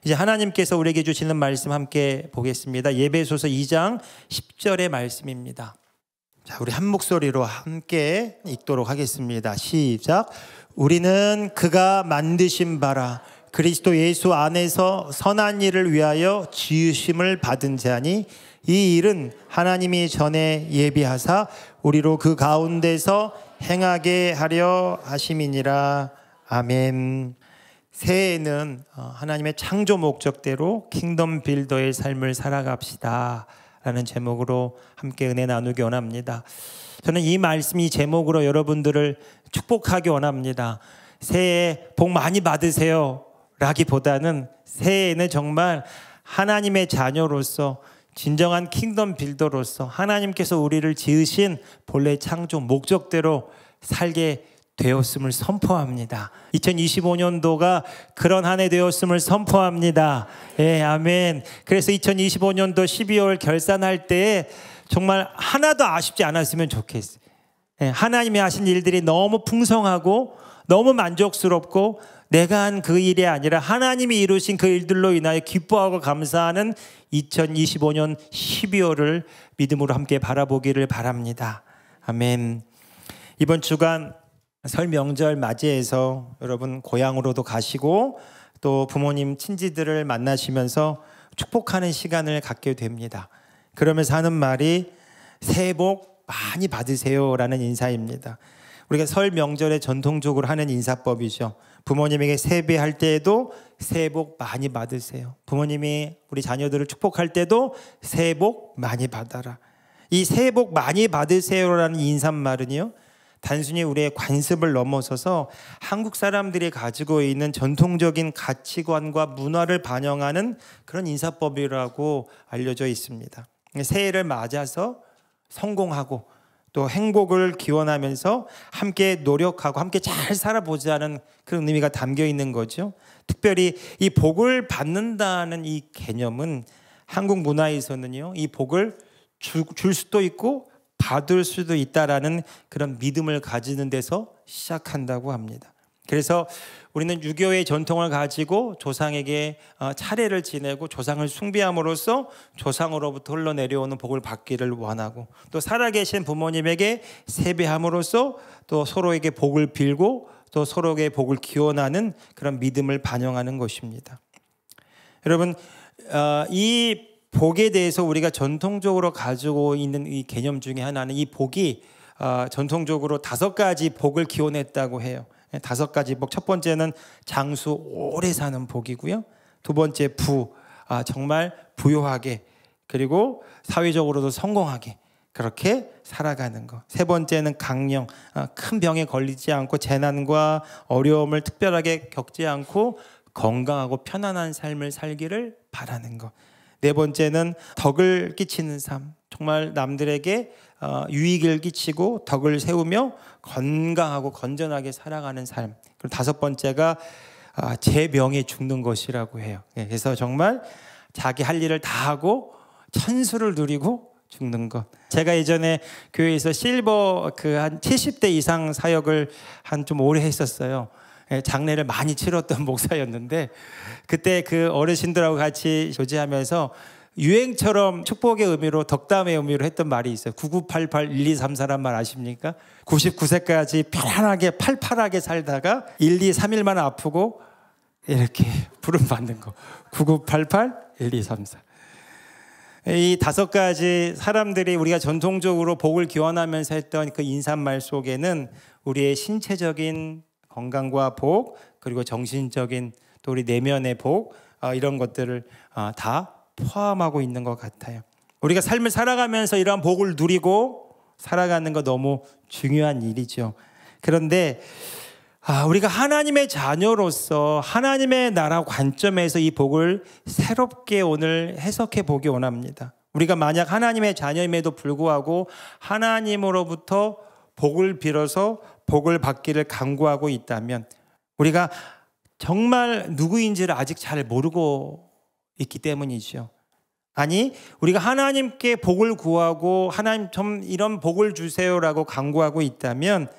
이제 하나님께서 우리에게 주시는 말씀 함께 보겠습니다. 에베소서 2장 10절의 말씀입니다. 자, 우리 한 목소리로 함께 읽도록 하겠습니다. 시작. 우리는 그가 만드신 바라 그리스도 예수 안에서 선한 일을 위하여 지으심을 받은 자니 이 일은 하나님이 전에 예비하사 우리로 그 가운데서 행하게 하려 하심이니라. 아멘. 새해에는 하나님의 창조 목적대로 킹덤 빌더의 삶을 살아갑시다 라는 제목으로 함께 은혜 나누기 원합니다. 저는 이 말씀이 제목으로 여러분들을 축복하기 원합니다. 새해 복 많이 받으세요 라기보다는 새해에는 정말 하나님의 자녀로서 진정한 킹덤 빌더로서 하나님께서 우리를 지으신 본래 창조 목적대로 살게 되었음을 선포합니다. 2025년도가 그런 한 해 되었음을 선포합니다. 예, 아멘. 그래서 2025년도 12월 결산할 때 정말 하나도 아쉽지 않았으면 좋겠어요. 예, 하나님이 하신 일들이 너무 풍성하고 너무 만족스럽고 내가 한 그 일이 아니라 하나님이 이루신 그 일들로 인하여 기뻐하고 감사하는 2025년 12월을 믿음으로 함께 바라보기를 바랍니다. 아멘. 이번 주간 설 명절 맞이해서 여러분 고향으로도 가시고 또 부모님 친지들을 만나시면서 축복하는 시간을 갖게 됩니다. 그러면서 하는 말이 새해 복 많이 받으세요 라는 인사입니다. 우리가 설 명절에 전통적으로 하는 인사법이죠. 부모님에게 세배할 때에도 새해 복 많이 받으세요. 부모님이 우리 자녀들을 축복할 때도 새해 복 많이 받아라. 이 새해 복 많이 받으세요라는 인사말은요, 단순히 우리의 관습을 넘어서서 한국 사람들이 가지고 있는 전통적인 가치관과 문화를 반영하는 그런 인사법이라고 알려져 있습니다. 새해를 맞아서 성공하고 또 행복을 기원하면서 함께 노력하고 함께 잘 살아보자는 그런 의미가 담겨 있는 거죠. 특별히 이 복을 받는다는 이 개념은 한국 문화에서는요, 이 복을 줄 수도 있고 받을 수도 있다라는 그런 믿음을 가지는 데서 시작한다고 합니다. 그래서 우리는 유교의 전통을 가지고 조상에게 차례를 지내고 조상을 숭배함으로써 조상으로부터 흘러내려오는 복을 받기를 원하고 또 살아계신 부모님에게 세배함으로써 또 서로에게 복을 빌고 또 서로에게 복을 기원하는 그런 믿음을 반영하는 것입니다. 여러분, 이 복에 대해서 우리가 전통적으로 가지고 있는 이 개념 중에 하나는 이 복이 전통적으로 5가지 복을 기원했다고 해요. 5가지 복. 첫 번째는 장수 오래 사는 복이고요. 두 번째 정말 부유하게 그리고 사회적으로도 성공하게 그렇게 살아가는 것. 세 번째는 강령, 큰 병에 걸리지 않고 재난과 어려움을 특별하게 겪지 않고 건강하고 편안한 삶을 살기를 바라는 것. 네 번째는 덕을 끼치는 삶, 정말 남들에게 유익을 끼치고 덕을 세우며 건강하고 건전하게 살아가는 삶. 그리고 다섯 번째가 제 병에 죽는 것이라고 해요. 그래서 정말 자기 할 일을 다 하고 천수를 누리고 죽는 것. 제가 예전에 교회에서 실버 한 70대 이상 사역을 좀 오래 했었어요. 장례를 많이 치렀던 목사였는데 그때 그 어르신들하고 같이 교제하면서 유행처럼 축복의 의미로 덕담의 의미로 했던 말이 있어요. 9988-1234란 말 아십니까? 99세까지 편안하게 팔팔하게 살다가 1, 2, 3일만 아프고 이렇게 부름 받는 거. 9988-1234. 이 5가지 사람들이 우리가 전통적으로 복을 기원하면서 했던 그 인사말 속에는 우리의 신체적인 건강과 복, 그리고 정신적인 또 우리 내면의 복, 이런 것들을 다 포함하고 있는 것 같아요. 우리가 삶을 살아가면서 이러한 복을 누리고 살아가는 거 너무 중요한 일이죠. 그런데 우리가 하나님의 자녀로서 하나님의 나라 관점에서 이 복을 새롭게 오늘 해석해 보기 원합니다. 우리가 만약 하나님의 자녀임에도 불구하고 하나님으로부터 복을 빌어서 복을 받기를 간구하고 있다면 우리가 정말 누구인지를 아직 잘 모르고 있기 때문이죠. 아니, 우리가 하나님께 복을 구하고 하나님 좀 이런 복을 주세요라고 간구하고 있다면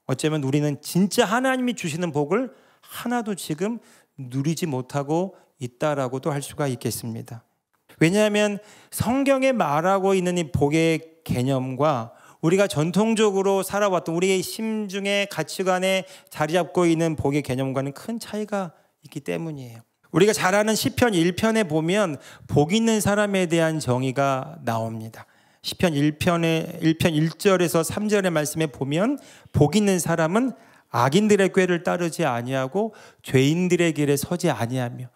어쩌면 우리는 진짜 하나님이 주시는 복을 하나도 지금 누리지 못하고 있다라고도 할 수가 있겠습니다. 왜냐하면 성경에 말하고 있는 이 복의 개념과 우리가 전통적으로 살아왔던 우리의 심중의 가치관에 자리 잡고 있는 복의 개념과는 큰 차이가 있기 때문이에요. 우리가 잘 아는 시편 1편에 보면 복 있는 사람에 대한 정의가 나옵니다. 시편 1편 1절에서 3절의 말씀에 보면 복 있는 사람은 악인들의 꾀를 따르지 아니하고 죄인들의 길에 서지 아니하며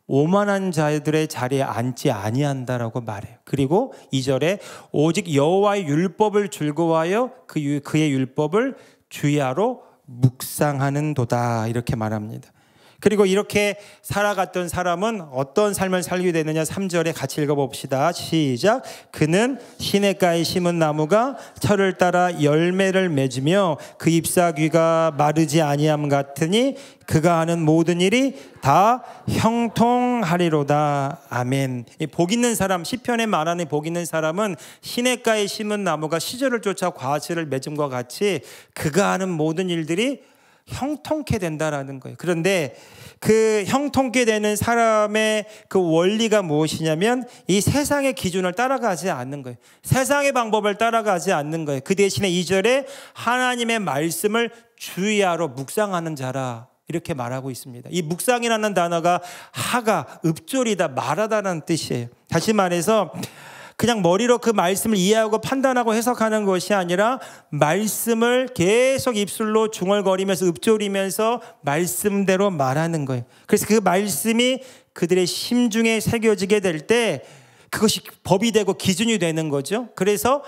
오만한 자들의 자리에 앉지 아니한다라고 말해요. 그리고 2절에 오직 여호와의 율법을 즐거워하여 그의 율법을 주야로 묵상하는도다 이렇게 말합니다. 그리고 이렇게 살아갔던 사람은 어떤 삶을 살게 되느냐 3절에 같이 읽어봅시다. 시작. 그는 시냇가에 심은 나무가 철을 따라 열매를 맺으며 그 잎사귀가 마르지 아니함 같으니 그가 하는 모든 일이 다 형통하리로다. 아멘. 복 있는 사람, 시편에 말하는 복 있는 사람은 시냇가에 심은 나무가 시절을 쫓아 과실을 맺음과 같이 그가 하는 모든 일들이 형통케 된다라는 거예요. 그런데 그 형통케 되는 사람의 그 원리가 무엇이냐면 이 세상의 기준을 따라가지 않는 거예요. 세상의 방법을 따라가지 않는 거예요. 그 대신에 2절에 하나님의 말씀을 주의하러 묵상하는 자라 이렇게 말하고 있습니다. 이 묵상이라는 단어가 하가, 읊조리다, 말하다라는 뜻이에요. 다시 말해서 그냥 머리로 그 말씀을 이해하고 판단하고 해석하는 것이 아니라 말씀을 계속 입술로 중얼거리면서 읊조리면서 말씀대로 말하는 거예요. 그래서 그 말씀이 그들의 심중에 새겨지게 될 때 그것이 법이 되고 기준이 되는 거죠. 그래서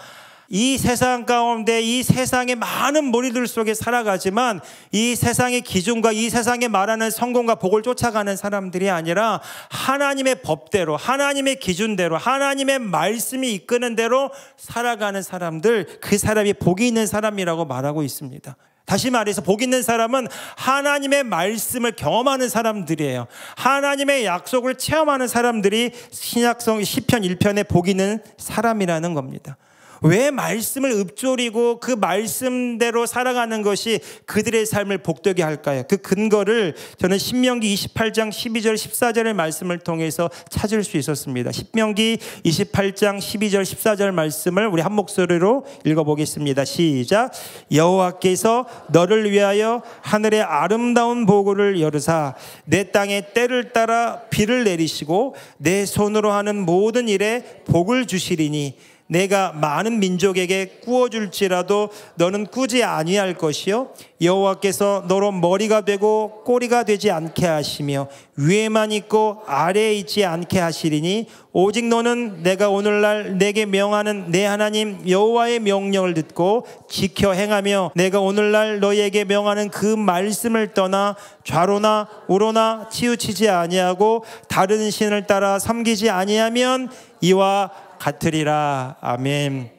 이 세상 가운데 이 세상의 많은 무리들 속에 살아가지만 이 세상의 기준과 이 세상에 말하는 성공과 복을 쫓아가는 사람들이 아니라 하나님의 법대로 하나님의 기준대로 하나님의 말씀이 이끄는 대로 살아가는 사람들, 그 사람이 복이 있는 사람이라고 말하고 있습니다. 다시 말해서 복 있는 사람은 하나님의 말씀을 경험하는 사람들이에요. 하나님의 약속을 체험하는 사람들이 신약성 시편 1편에 복 있는 사람이라는 겁니다. 왜 말씀을 읊조리고 그 말씀대로 살아가는 것이 그들의 삶을 복되게 할까요? 그 근거를 저는 신명기 28장 12절 14절의 말씀을 통해서 찾을 수 있었습니다. 신명기 28장 12절 14절 말씀을 우리 한 목소리로 읽어보겠습니다. 시작. 여호와께서 너를 위하여 하늘의 아름다운 보고를 열으사 내 땅에 때를 따라 비를 내리시고 내 손으로 하는 모든 일에 복을 주시리니 내가 많은 민족에게 꾸어줄지라도 너는 꾸지 아니할 것이요 여호와께서 너로 머리가 되고 꼬리가 되지 않게 하시며 위에만 있고 아래에 있지 않게 하시리니 오직 너는 내가 오늘날 내게 명하는 내 하나님 여호와의 명령을 듣고 지켜 행하며 내가 오늘날 너희에게 명하는 그 말씀을 떠나 좌로나 우로나 치우치지 아니하고 다른 신을 따라 섬기지 아니하면 이와 같으리라. 아멘.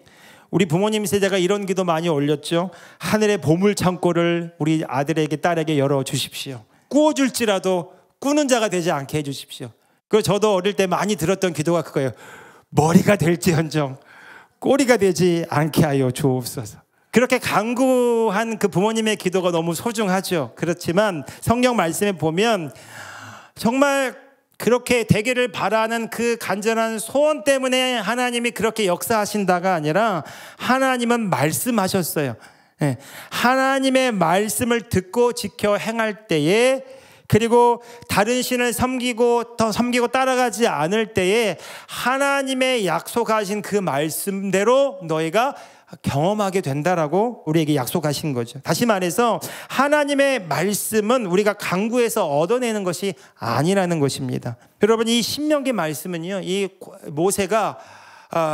우리 부모님 세대가 이런 기도 많이 올렸죠. 하늘의 보물 창고를 우리 아들에게 딸에게 열어주십시오. 꾸어줄지라도 꾸는 자가 되지 않게 해주십시오. 그 저도 어릴 때 많이 들었던 기도가 그거예요. 머리가 될지언정 꼬리가 되지 않게 하여 주옵소서. 그렇게 간구한 그 부모님의 기도가 너무 소중하죠. 그렇지만 성경 말씀에 보면 정말 그렇게 되기를 바라는 그 간절한 소원 때문에 하나님이 그렇게 역사하신다가 아니라 하나님은 말씀하셨어요. 하나님의 말씀을 듣고 지켜 행할 때에 그리고 다른 신을 섬기고 따라가지 않을 때에 하나님의 약속하신 그 말씀대로 너희가 경험하게 된다라고 우리에게 약속하신 거죠. 다시 말해서 하나님의 말씀은 우리가 강구해서 얻어내는 것이 아니라는 것입니다. 여러분 이 신명기 말씀은요, 이 모세가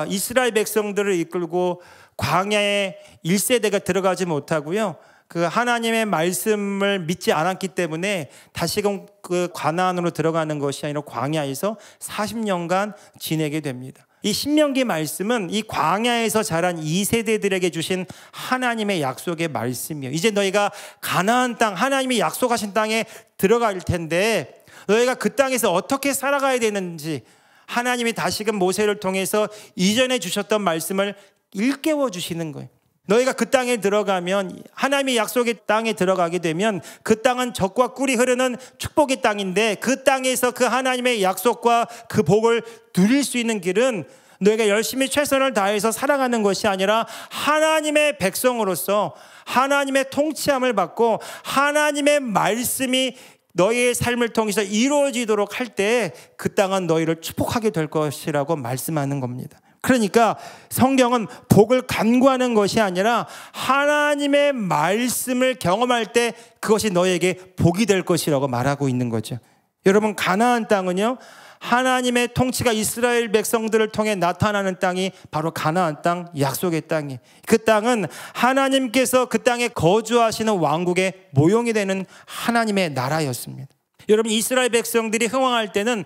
이스라엘 백성들을 이끌고 광야에 1세대가 들어가지 못하고요, 그 하나님의 말씀을 믿지 않았기 때문에 다시금 그 가나안으로 들어가는 것이 아니라 광야에서 40년간 지내게 됩니다. 이 신명기 말씀은 이 광야에서 자란 2세대들에게 주신 하나님의 약속의 말씀이에요. 이제 너희가 가나안 땅, 하나님이 약속하신 땅에 들어갈 텐데 너희가 그 땅에서 어떻게 살아가야 되는지 하나님이 다시금 모세를 통해서 이전에 주셨던 말씀을 일깨워 주시는 거예요. 너희가 그 땅에 들어가면, 하나님의 약속의 땅에 들어가게 되면 그 땅은 젖과 꿀이 흐르는 축복의 땅인데, 그 땅에서 그 하나님의 약속과 그 복을 누릴 수 있는 길은 너희가 열심히 최선을 다해서 살아가는 것이 아니라 하나님의 백성으로서 하나님의 통치함을 받고 하나님의 말씀이 너희의 삶을 통해서 이루어지도록 할 때 그 땅은 너희를 축복하게 될 것이라고 말씀하는 겁니다. 그러니까 성경은 복을 간구하는 것이 아니라 하나님의 말씀을 경험할 때 그것이 너에게 복이 될 것이라고 말하고 있는 거죠. 여러분, 가나안 땅은요, 하나님의 통치가 이스라엘 백성들을 통해 나타나는 땅이 바로 가나안 땅, 약속의 땅이. 그 땅은 하나님께서 그 땅에 거주하시는 왕국의 모형이 되는 하나님의 나라였습니다. 여러분, 이스라엘 백성들이 흥왕할 때는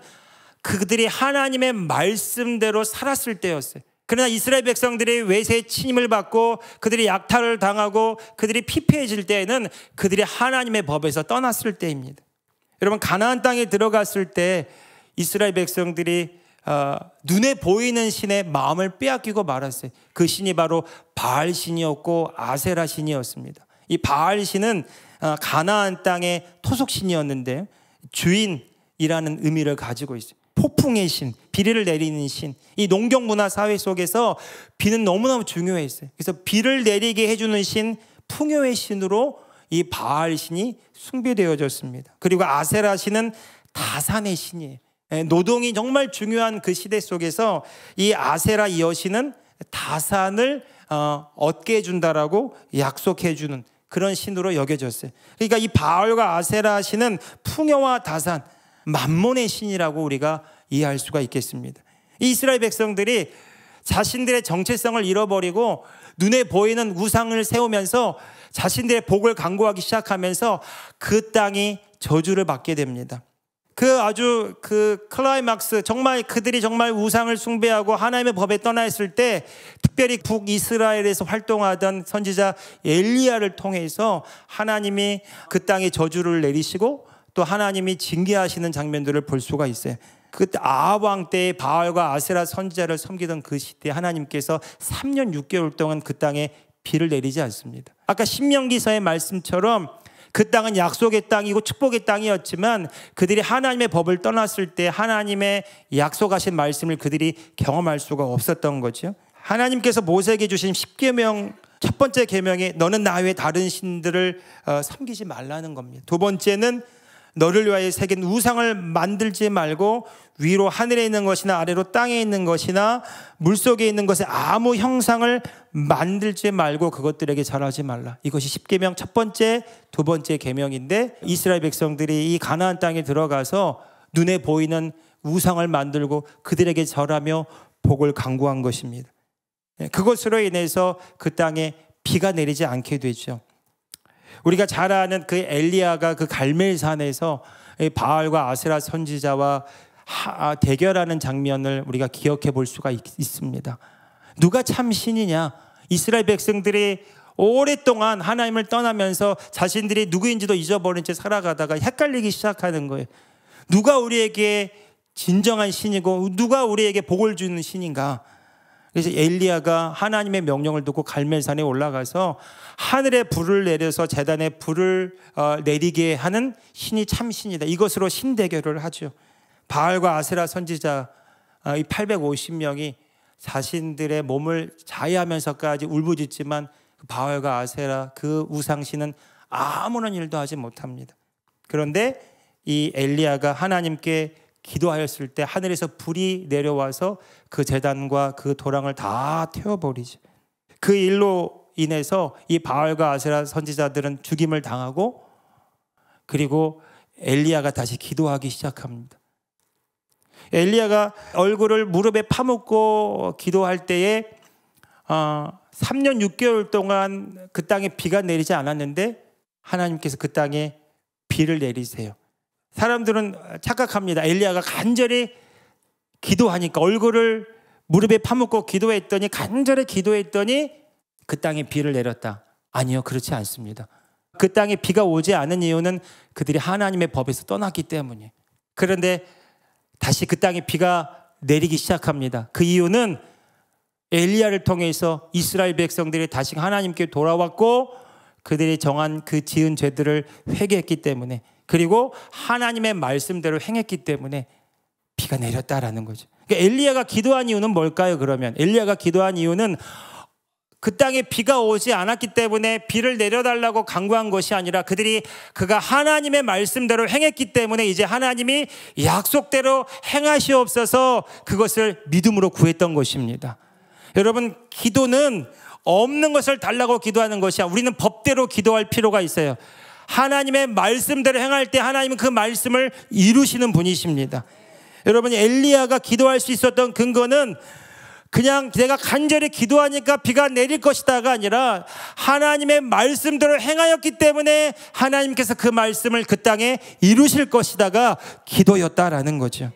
그들이 하나님의 말씀대로 살았을 때였어요. 그러나 이스라엘 백성들이 외세의 침입을 받고 그들이 약탈을 당하고 그들이 피폐해질 때에는 그들이 하나님의 법에서 떠났을 때입니다. 여러분, 가나안 땅에 들어갔을 때 이스라엘 백성들이 눈에 보이는 신의 마음을 빼앗기고 말았어요. 그 신이 바로 바알 신이었고 아세라 신이었습니다. 이 바알 신은 가나안 땅의 토속 신이었는데 주인이라는 의미를 가지고 있어요. 폭풍의 신, 비를 내리는 신. 이 농경 문화 사회 속에서 비는 너무너무 중요했어요. 그래서 비를 내리게 해주는 신, 풍요의 신으로 이 바알 신이 숭배되어졌습니다. 그리고 아세라 신은 다산의 신이에요. 노동이 정말 중요한 그 시대 속에서 이 아세라 여신은 다산을 얻게 해준다라고 약속해주는 그런 신으로 여겨졌어요. 그러니까 이 바알과 아세라 신은 풍요와 다산, 만몬의 신이라고 우리가 이해할 수가 있겠습니다. 이 이스라엘 백성들이 자신들의 정체성을 잃어버리고 눈에 보이는 우상을 세우면서 자신들의 복을 간구하기 시작하면서 그 땅이 저주를 받게 됩니다. 아주 클라이막스, 정말 그들이 정말 우상을 숭배하고 하나님의 법에 떠나 있을 때 특별히 북이스라엘에서 활동하던 선지자 엘리야를 통해서 하나님이 그 땅에 저주를 내리시고 또 하나님이 징계하시는 장면들을 볼 수가 있어요. 그때 아합 왕 때의 바알과 아세라 선지자를 섬기던 그 시대에 하나님께서 3년 6개월 동안 그 땅에 비를 내리지 않습니다. 아까 신명기서의 말씀처럼 그 땅은 약속의 땅이고 축복의 땅이었지만 그들이 하나님의 법을 떠났을 때 하나님의 약속하신 말씀을 그들이 경험할 수가 없었던 거죠. 하나님께서 모세에게 주신 10계명 첫 번째 계명이 너는 나 외에 다른 신들을 섬기지 말라는 겁니다. 두 번째는 너를 위하여 새긴 우상을 만들지 말고 위로 하늘에 있는 것이나 아래로 땅에 있는 것이나 물속에 있는 것에 아무 형상을 만들지 말고 그것들에게 절하지 말라. 이것이 10계명 첫 번째, 두 번째 계명인데 이스라엘 백성들이 이 가나안 땅에 들어가서 눈에 보이는 우상을 만들고 그들에게 절하며 복을 간구한 것입니다. 그것으로 인해서 그 땅에 비가 내리지 않게 되죠. 우리가 잘 아는 그 엘리야가 그 갈멜산에서 바알과 아세라 선지자와 대결하는 장면을 우리가 기억해 볼 수가 있습니다. 누가 참 신이냐? 이스라엘 백성들이 오랫동안 하나님을 떠나면서 자신들이 누구인지도 잊어버린 채 살아가다가 헷갈리기 시작하는 거예요. 누가 우리에게 진정한 신이고 누가 우리에게 복을 주는 신인가? 그래서 엘리야가 하나님의 명령을 듣고 갈멜산에 올라가서 하늘에 불을 내려서 제단에 불을 내리게 하는 신이 참 신이다. 이것으로 신 대결을 하죠. 바알과 아세라 선지자 이 850명이 자신들의 몸을 자해하면서까지 울부짖지만 바알과 아세라 그 우상신은 아무런 일도 하지 못합니다. 그런데 이 엘리야가 하나님께 기도하였을 때 하늘에서 불이 내려와서 그 제단과 그 도랑을 다 태워버리죠. 그 일로 인해서 이 바알과 아세라 선지자들은 죽임을 당하고 그리고 엘리야가 다시 기도하기 시작합니다. 엘리야가 얼굴을 무릎에 파묻고 기도할 때에 3년 6개월 동안 그 땅에 비가 내리지 않았는데 하나님께서 그 땅에 비를 내리세요. 사람들은 착각합니다. 엘리야가 간절히 기도하니까 얼굴을 무릎에 파묻고 기도했더니 간절히 기도했더니 그 땅에 비를 내렸다. 아니요, 그렇지 않습니다. 그 땅에 비가 오지 않은 이유는 그들이 하나님의 법에서 떠났기 때문이에요. 그런데 다시 그 땅에 비가 내리기 시작합니다. 그 이유는 엘리야를 통해서 이스라엘 백성들이 다시 하나님께 돌아왔고 그들이 정한 그 지은 죄들을 회개했기 때문에, 그리고 하나님의 말씀대로 행했기 때문에 비가 내렸다라는 거죠. 그러니까 엘리야가 기도한 이유는 뭘까요? 그러면 엘리야가 기도한 이유는 그 땅에 비가 오지 않았기 때문에 비를 내려달라고 간구한 것이 아니라 그가 하나님의 말씀대로 행했기 때문에 이제 하나님이 약속대로 행하시옵소서 그것을 믿음으로 구했던 것입니다. 여러분, 기도는 없는 것을 달라고 기도하는 것이 아니라 우리는 법대로 기도할 필요가 있어요. 하나님의 말씀대로 행할 때 하나님은 그 말씀을 이루시는 분이십니다. 여러분, 엘리야가 기도할 수 있었던 근거는 그냥 내가 간절히 기도하니까 비가 내릴 것이다가 아니라 하나님의 말씀대로 행하였기 때문에 하나님께서 그 말씀을 그 땅에 이루실 것이다가 기도였다라는 거죠.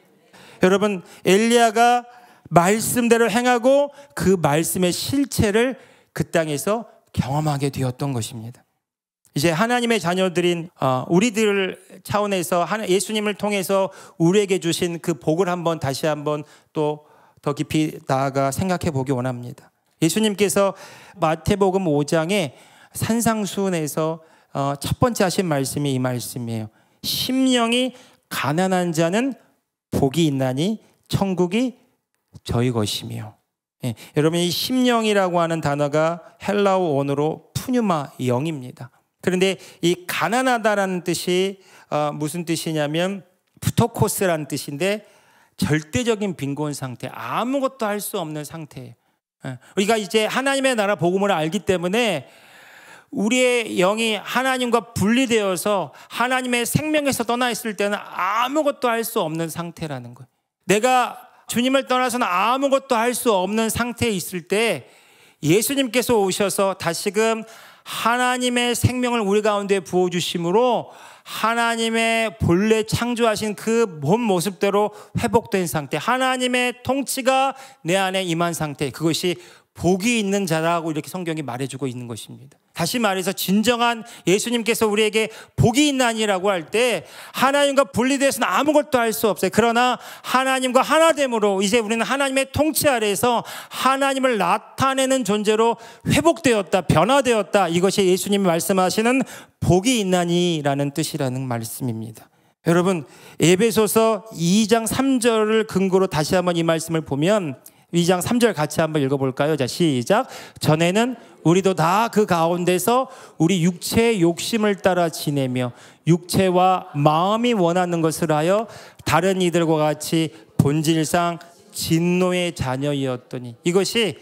여러분, 엘리야가 말씀대로 행하고 그 말씀의 실체를 그 땅에서 경험하게 되었던 것입니다. 이제 하나님의 자녀들인 우리들 차원에서 예수님을 통해서 우리에게 주신 그 복을 다시 한번 또 더 깊이 나아가 생각해 보기 원합니다. 예수님께서 마태복음 5장에 산상수훈에서 첫 번째 하신 말씀이 이 말씀이에요. 심령이 가난한 자는 복이 있나니 천국이 저희 것이며. 예, 여러분, 이 심령이라고 하는 단어가 헬라어 원어로 푸뉴마, 영입니다. 그런데 이 가난하다라는 뜻이 무슨 뜻이냐면 부토코스라는 뜻인데 절대적인 빈곤 상태, 아무것도 할 수 없는 상태예요. 우리가 이제 하나님의 나라 복음을 알기 때문에 우리의 영이 하나님과 분리되어서 하나님의 생명에서 떠나 있을 때는 아무것도 할 수 없는 상태라는 거예요. 내가 주님을 떠나서는 아무것도 할 수 없는 상태에 있을 때 예수님께서 오셔서 다시금 하나님의 생명을 우리 가운데 부어주심으로 하나님의 본래 창조하신 그 본 모습대로 회복된 상태, 하나님의 통치가 내 안에 임한 상태, 그것이 복이 있는 자라고 이렇게 성경이 말해주고 있는 것입니다. 다시 말해서 진정한 예수님께서 우리에게 복이 있나니라고 할 때 하나님과 분리돼서는 아무것도 할 수 없어요. 그러나 하나님과 하나됨으로 이제 우리는 하나님의 통치 아래에서 하나님을 나타내는 존재로 회복되었다, 변화되었다. 이것이 예수님이 말씀하시는 복이 있나니라는 뜻이라는 말씀입니다. 여러분, 에베소서 2장 3절을 근거로 다시 한번 이 말씀을 보면 2장 3절 같이 한번 읽어볼까요? 자, 시작. 전에는 우리도 다 그 가운데서 우리 육체의 욕심을 따라 지내며 육체와 마음이 원하는 것을 하여 다른 이들과 같이 본질상 진노의 자녀이었더니, 이것이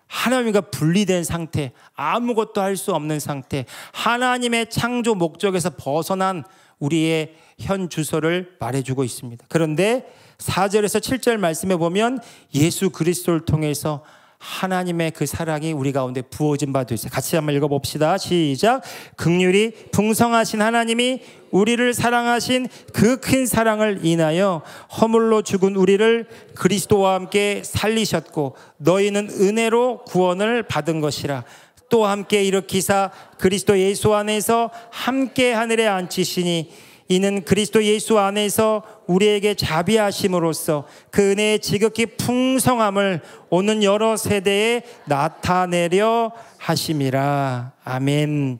하나님과 분리된 상태, 아무것도 할 수 없는 상태, 하나님의 창조 목적에서 벗어난 우리의 현 주소를 말해주고 있습니다. 그런데 4절에서 7절 말씀에 보면 예수 그리스도를 통해서 하나님의 그 사랑이 우리 가운데 부어진 바 되었어요. 같이 한번 읽어봅시다. 시작. 긍휼이 풍성하신 하나님이 우리를 사랑하신 그 큰 사랑을 인하여 허물로 죽은 우리를 그리스도와 함께 살리셨고 너희는 은혜로 구원을 받은 것이라. 또 함께 일으키사 그리스도 예수 안에서 함께 하늘에 앉히시니 이는 그리스도 예수 안에서 우리에게 자비하심으로써 그 은혜의 지극히 풍성함을 오는 여러 세대에 나타내려 하심이라. 아멘.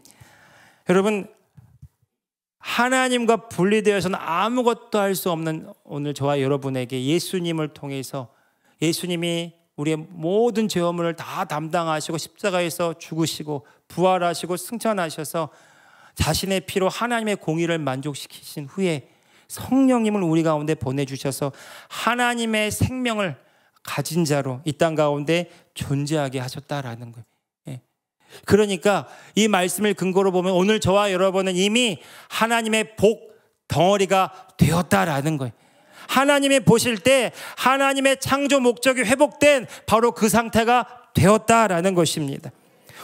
여러분, 하나님과 분리되어서는 아무것도 할 수 없는 오늘 저와 여러분에게 예수님을 통해서, 예수님이 우리의 모든 죄업물을 다 담당하시고 십자가에서 죽으시고 부활하시고 승천하셔서 자신의 피로 하나님의 공의를 만족시키신 후에 성령님을 우리 가운데 보내주셔서 하나님의 생명을 가진 자로 이 땅 가운데 존재하게 하셨다라는 거예요. 예. 그러니까 이 말씀을 근거로 보면 오늘 저와 여러분은 이미 하나님의 복 덩어리가 되었다라는 거예요. 하나님이 보실 때 하나님의 창조 목적이 회복된 바로 그 상태가 되었다라는 것입니다.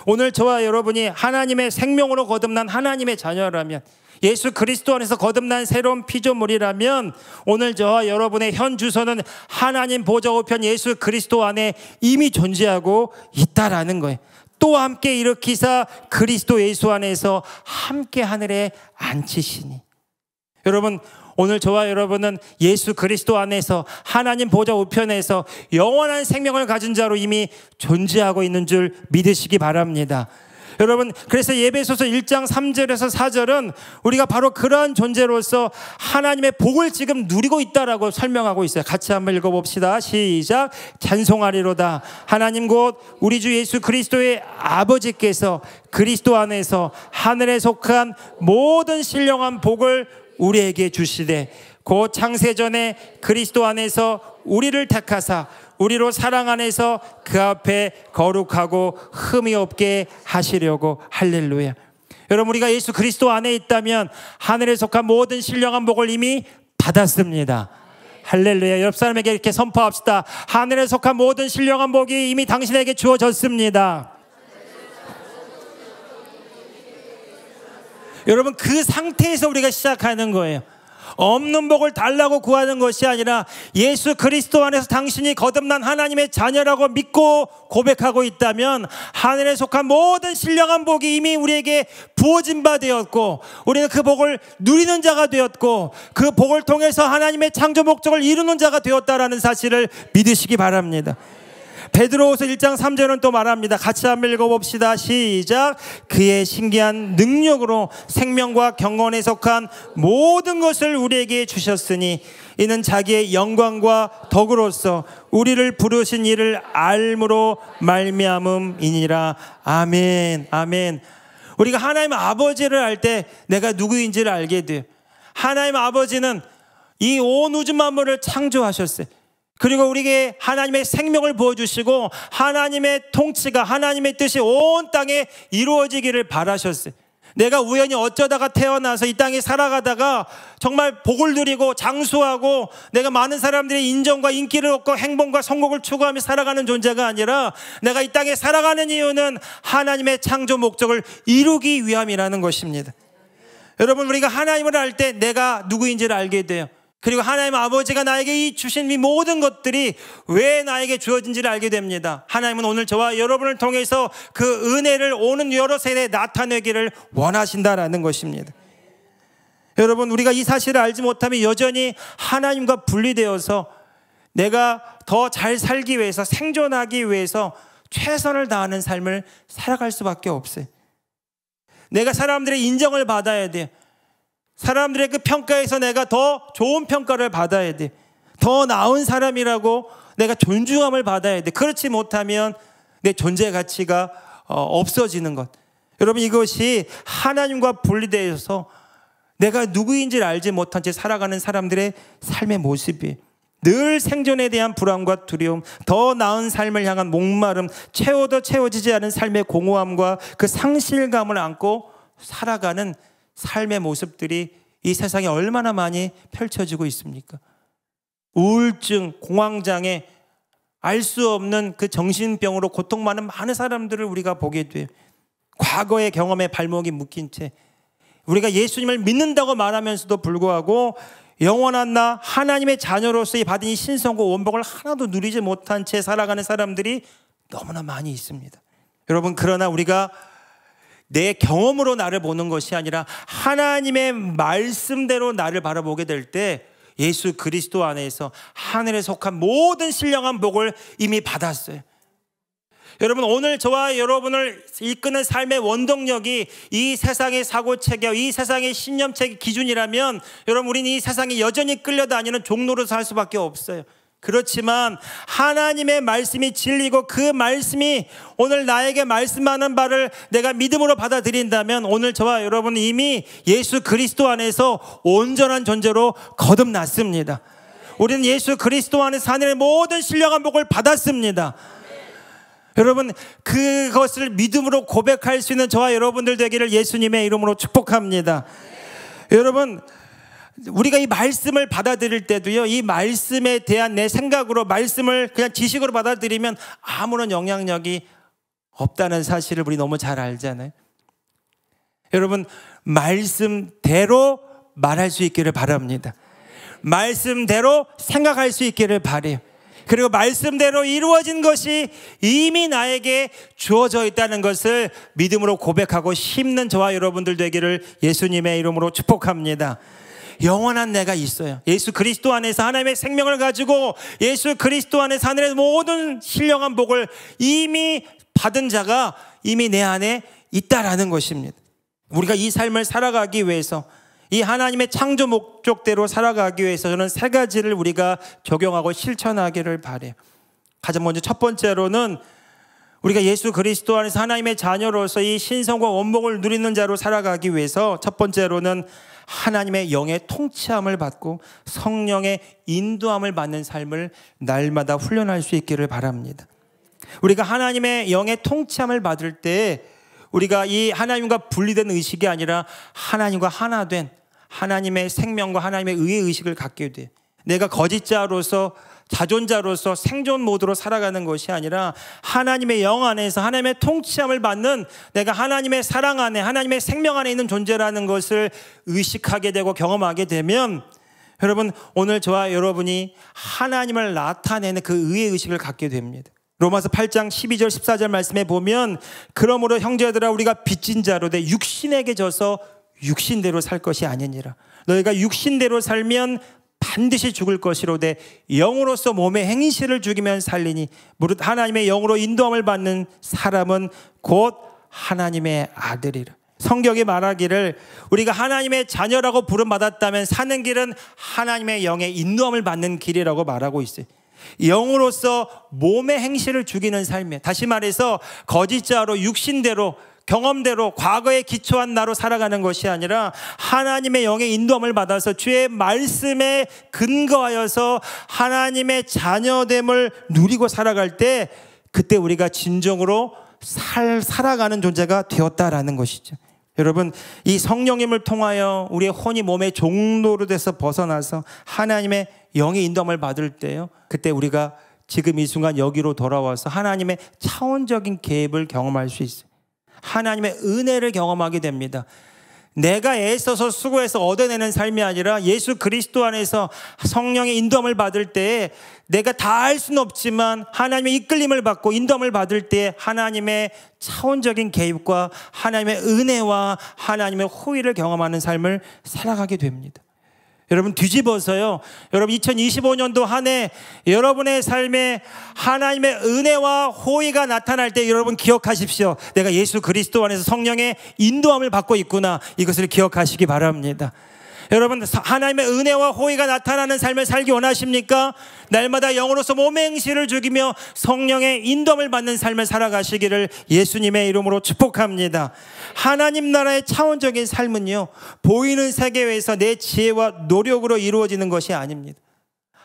오늘 저와 여러분이 하나님의 생명으로 거듭난 하나님의 자녀라면, 예수 그리스도 안에서 거듭난 새로운 피조물이라면 오늘 저와 여러분의 현 주소는 하나님 보좌 우편 예수 그리스도 안에 이미 존재하고 있다라는 거예요. 또 함께 일으키사 그리스도 예수 안에서 함께 하늘에 앉히시니. 여러분, 오늘 저와 여러분은 예수 그리스도 안에서 하나님 보좌 우편에서 영원한 생명을 가진 자로 이미 존재하고 있는 줄 믿으시기 바랍니다. 여러분, 그래서 에베소서 1장 3절에서 4절은 우리가 바로 그러한 존재로서 하나님의 복을 지금 누리고 있다라고 설명하고 있어요. 같이 한번 읽어봅시다. 시작. 찬송하리로다. 하나님 곧 우리 주 예수 그리스도의 아버지께서 그리스도 안에서 하늘에 속한 모든 신령한 복을 우리에게 주시되 곧 창세전에 그리스도 안에서 우리를 택하사 우리로 사랑 안에서 그 앞에 거룩하고 흠이 없게 하시려고. 할렐루야. 여러분, 우리가 예수 그리스도 안에 있다면 하늘에 속한 모든 신령한 복을 이미 받았습니다. 할렐루야. 옆 사람에게 이렇게 선포합시다. 하늘에 속한 모든 신령한 복이 이미 당신에게 주어졌습니다. 여러분, 그 상태에서 우리가 시작하는 거예요. 없는 복을 달라고 구하는 것이 아니라 예수 그리스도 안에서 당신이 거듭난 하나님의 자녀라고 믿고 고백하고 있다면 하늘에 속한 모든 신령한 복이 이미 우리에게 부어진 바 되었고 우리는 그 복을 누리는 자가 되었고 그 복을 통해서 하나님의 창조 목적을 이루는 자가 되었다라는 사실을 믿으시기 바랍니다. 베드로후서 1장 3절은 또 말합니다. 같이 한번 읽어봅시다. 시작. 그의 신기한 능력으로 생명과 경건에 속한 모든 것을 우리에게 주셨으니 이는 자기의 영광과 덕으로서 우리를 부르신 이를 알므로 말미암음이니라. 아멘. 아멘. 우리가 하나님 아버지를 알 때 내가 누구인지를 알게 돼요. 하나님 아버지는 이 온 우주 만물을 창조하셨어요. 그리고 우리에게 하나님의 생명을 부어주시고 하나님의 통치가 하나님의 뜻이 온 땅에 이루어지기를 바라셨어요. 내가 우연히 어쩌다가 태어나서 이 땅에 살아가다가 정말 복을 누리고 장수하고 내가 많은 사람들의 인정과 인기를 얻고 행복과 성공을 추구하며 살아가는 존재가 아니라 내가 이 땅에 살아가는 이유는 하나님의 창조 목적을 이루기 위함이라는 것입니다. 여러분, 우리가 하나님을 알 때 내가 누구인지를 알게 돼요. 그리고 하나님 아버지가 나에게 이 주신 이 모든 것들이 왜 나에게 주어진지를 알게 됩니다. 하나님은 오늘 저와 여러분을 통해서 그 은혜를 오는 여러 세대에 나타내기를 원하신다라는 것입니다. 여러분, 우리가 이 사실을 알지 못하면 여전히 하나님과 분리되어서 내가 더 잘 살기 위해서 생존하기 위해서 최선을 다하는 삶을 살아갈 수밖에 없어요. 내가 사람들의 인정을 받아야 돼요. 사람들의 그 평가에서 내가 더 좋은 평가를 받아야 돼. 더 나은 사람이라고 내가 존중함을 받아야 돼. 그렇지 못하면 내 존재 가치가 없어지는 것. 여러분, 이것이 하나님과 분리되어서 내가 누구인지를 알지 못한 채 살아가는 사람들의 삶의 모습이 늘 생존에 대한 불안과 두려움, 더 나은 삶을 향한 목마름, 채워도 채워지지 않은 삶의 공허함과 그 상실감을 안고 살아가는 삶의 모습들이 이 세상에 얼마나 많이 펼쳐지고 있습니까? 우울증, 공황장애, 알 수 없는 그 정신병으로 고통받는 많은 사람들을 우리가 보게 돼요. 과거의 경험에 발목이 묶인 채 우리가 예수님을 믿는다고 말하면서도 불구하고 영원한 나 하나님의 자녀로서의 받은 이 신성과 원복을 하나도 누리지 못한 채 살아가는 사람들이 너무나 많이 있습니다. 여러분, 그러나 우리가 내 경험으로 나를 보는 것이 아니라 하나님의 말씀대로 나를 바라보게 될 때 예수 그리스도 안에서 하늘에 속한 모든 신령한 복을 이미 받았어요. 여러분, 오늘 저와 여러분을 이끄는 삶의 원동력이 이 세상의 사고체계, 이 세상의 신념체계 기준이라면 여러분, 우리는 이 세상에 여전히 끌려다니는 종로로 살 수밖에 없어요. 그렇지만 하나님의 말씀이 진리고 그 말씀이 오늘 나에게 말씀하는 바를 내가 믿음으로 받아들인다면 오늘 저와 여러분은 이미 예수 그리스도 안에서 온전한 존재로 거듭났습니다. 우리는 예수 그리스도 안에서 하늘의 모든 신령한 복을 받았습니다. 여러분, 그것을 믿음으로 고백할 수 있는 저와 여러분들 되기를 예수님의 이름으로 축복합니다. 여러분, 우리가 이 말씀을 받아들일 때도요, 이 말씀에 대한 내 생각으로 말씀을 그냥 지식으로 받아들이면 아무런 영향력이 없다는 사실을 우리 너무 잘 알잖아요. 여러분, 말씀대로 말할 수 있기를 바랍니다. 말씀대로 생각할 수 있기를 바라요. 그리고 말씀대로 이루어진 것이 이미 나에게 주어져 있다는 것을 믿음으로 고백하고 심는 저와 여러분들 되기를 예수님의 이름으로 축복합니다. 영원한 내가 있어요. 예수 그리스도 안에서 하나님의 생명을 가지고 예수 그리스도 안에서 하늘의 모든 신령한 복을 이미 받은 자가 이미 내 안에 있다라는 것입니다. 우리가 이 삶을 살아가기 위해서, 이 하나님의 창조 목적대로 살아가기 위해서 저는 세 가지를 우리가 적용하고 실천하기를 바라요. 가장 먼저 첫 번째로는 우리가 예수 그리스도 안에서 하나님의 자녀로서 이 신성과 원복을 누리는 자로 살아가기 위해서 첫 번째로는 하나님의 영의 통치함을 받고 성령의 인도함을 받는 삶을 날마다 훈련할 수 있기를 바랍니다. 우리가 하나님의 영의 통치함을 받을 때 우리가 이 하나님과 분리된 의식이 아니라 하나님과 하나 된 하나님의 생명과 하나님의 의의 의식을 갖게 돼. 내가 거짓자로서 자존자로서 생존 모드로 살아가는 것이 아니라 하나님의 영 안에서 하나님의 통치함을 받는, 내가 하나님의 사랑 안에 하나님의 생명 안에 있는 존재라는 것을 의식하게 되고 경험하게 되면, 여러분 오늘 저와 여러분이 하나님을 나타내는 그 의의 의식을 갖게 됩니다. 로마서 8장 12절 14절 말씀에 보면, 그러므로 형제들아 우리가 빚진 자로 돼 육신에게 져서 육신대로 살 것이 아니니라. 너희가 육신대로 살면 반드시 죽을 것이로되 영으로서 몸의 행실을 죽이면 살리니 무릇 하나님의 영으로 인도함을 받는 사람은 곧 하나님의 아들이라. 성경이 말하기를 우리가 하나님의 자녀라고 부름받았다면 사는 길은 하나님의 영의 인도함을 받는 길이라고 말하고 있어요. 영으로서 몸의 행실을 죽이는 삶이에요. 다시 말해서 거짓자로 육신대로 경험대로 과거에 기초한 나로 살아가는 것이 아니라 하나님의 영의 인도함을 받아서 주의 말씀에 근거하여서 하나님의 자녀됨을 누리고 살아갈 때, 그때 우리가 진정으로 살아가는 존재가 되었다라는 것이죠. 여러분 이 성령님을 통하여 우리의 혼이 몸의 종노릇에서 벗어나서 하나님의 영의 인도함을 받을 때요, 그때 우리가 지금 이 순간 여기로 돌아와서 하나님의 차원적인 계획을 경험할 수 있어요. 하나님의 은혜를 경험하게 됩니다. 내가 애써서 수고해서 얻어내는 삶이 아니라 예수 그리스도 안에서 성령의 인도함을 받을 때 내가 다 할 수는 없지만 하나님의 이끌림을 받고 인도함을 받을 때 하나님의 차원적인 개입과 하나님의 은혜와 하나님의 호의를 경험하는 삶을 살아가게 됩니다. 여러분 뒤집어서요, 여러분 2025년도 한 해 여러분의 삶에 하나님의 은혜와 호의가 나타날 때 여러분 기억하십시오. 내가 예수 그리스도 안에서 성령의 인도함을 받고 있구나. 이것을 기억하시기 바랍니다. 여러분 하나님의 은혜와 호의가 나타나는 삶을 살기 원하십니까? 날마다 영으로서 몸의 행실을 죽이며 성령의 인도함을 받는 삶을 살아가시기를 예수님의 이름으로 축복합니다. 하나님 나라의 차원적인 삶은요, 보이는 세계에서 내 지혜와 노력으로 이루어지는 것이 아닙니다.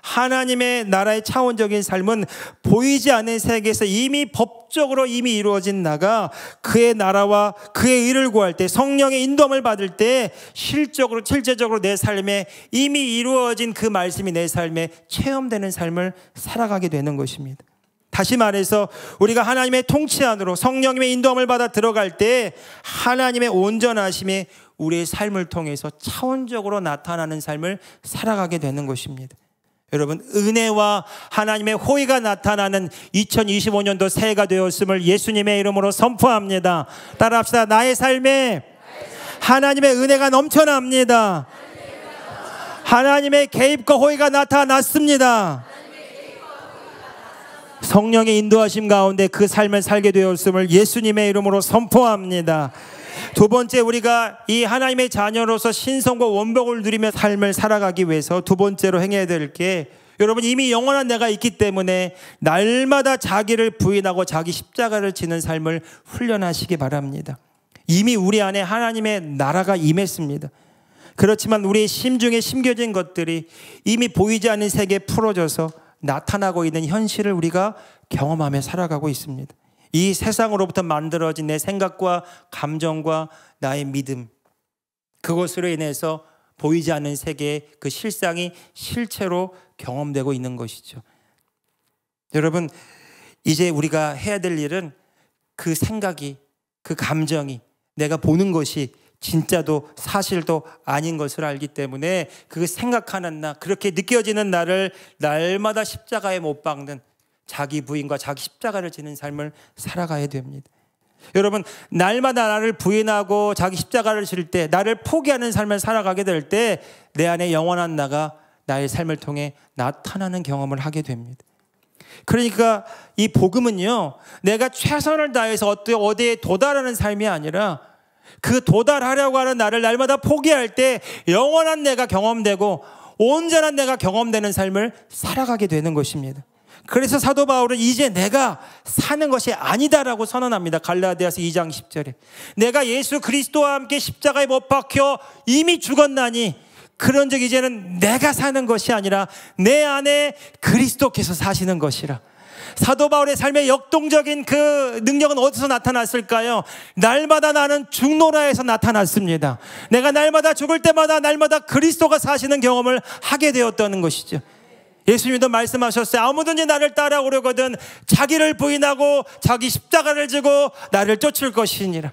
하나님의 나라의 차원적인 삶은 보이지 않는 세계에서 이미 법적으로 이미 이루어진 나가 그의 나라와 그의 의를 구할 때, 성령의 인도함을 받을 때 실제적으로 내 삶에 이미 이루어진 그 말씀이 내 삶에 체험되는 삶을 살아가게 되는 것입니다. 다시 말해서 우리가 하나님의 통치 안으로 성령님의 인도함을 받아 들어갈 때 하나님의 온전하심이 우리의 삶을 통해서 차원적으로 나타나는 삶을 살아가게 되는 것입니다. 여러분 은혜와 하나님의 호의가 나타나는 2025년도 새해가 되었음을 예수님의 이름으로 선포합니다. 따라합시다. 나의 삶에 하나님의 은혜가 넘쳐납니다. 하나님의 개입과 호의가 나타났습니다. 성령의 인도하심 가운데 그 삶을 살게 되었음을 예수님의 이름으로 선포합니다. 두 번째, 우리가 이 하나님의 자녀로서 신성과 원복을 누리며 삶을 살아가기 위해서 두 번째로 행해야 될 게, 여러분 이미 영원한 내가 있기 때문에 날마다 자기를 부인하고 자기 십자가를 지는 삶을 훈련하시기 바랍니다. 이미 우리 안에 하나님의 나라가 임했습니다. 그렇지만 우리의 심중에 심겨진 것들이 이미 보이지 않는 세계에 풀어져서 나타나고 있는 현실을 우리가 경험하며 살아가고 있습니다. 이 세상으로부터 만들어진 내 생각과 감정과 나의 믿음, 그것으로 인해서 보이지 않는 세계의 그 실상이 실체로 경험되고 있는 것이죠. 여러분 이제 우리가 해야 될 일은 그 생각이, 그 감정이, 내가 보는 것이 진짜도 사실도 아닌 것을 알기 때문에 그 생각하는 나, 그렇게 느껴지는 나를 날마다 십자가에 못 박는 자기 부인과 자기 십자가를 지는 삶을 살아가야 됩니다. 여러분, 날마다 나를 부인하고 자기 십자가를 질 때, 나를 포기하는 삶을 살아가게 될 때 내 안에 영원한 나가 나의 삶을 통해 나타나는 경험을 하게 됩니다. 그러니까 이 복음은요, 내가 최선을 다해서 어디에 도달하는 삶이 아니라 그 도달하려고 하는 나를 날마다 포기할 때 영원한 내가 경험되고 온전한 내가 경험되는 삶을 살아가게 되는 것입니다. 그래서 사도 바울은 이제 내가 사는 것이 아니다라고 선언합니다. 갈라디아서 2장 10절에 내가 예수 그리스도와 함께 십자가에 못 박혀 이미 죽었나니 그런즉 이제는 내가 사는 것이 아니라 내 안에 그리스도께서 사시는 것이라. 사도 바울의 삶의 역동적인 그 능력은 어디서 나타났을까요? 날마다 나는 죽노라에서 나타났습니다. 내가 날마다 죽을 때마다 날마다 그리스도가 사시는 경험을 하게 되었다는 것이죠. 예수님도 말씀하셨어요. 아무든지 나를 따라오려거든 자기를 부인하고 자기 십자가를 지고 나를 쫓을 것이니라.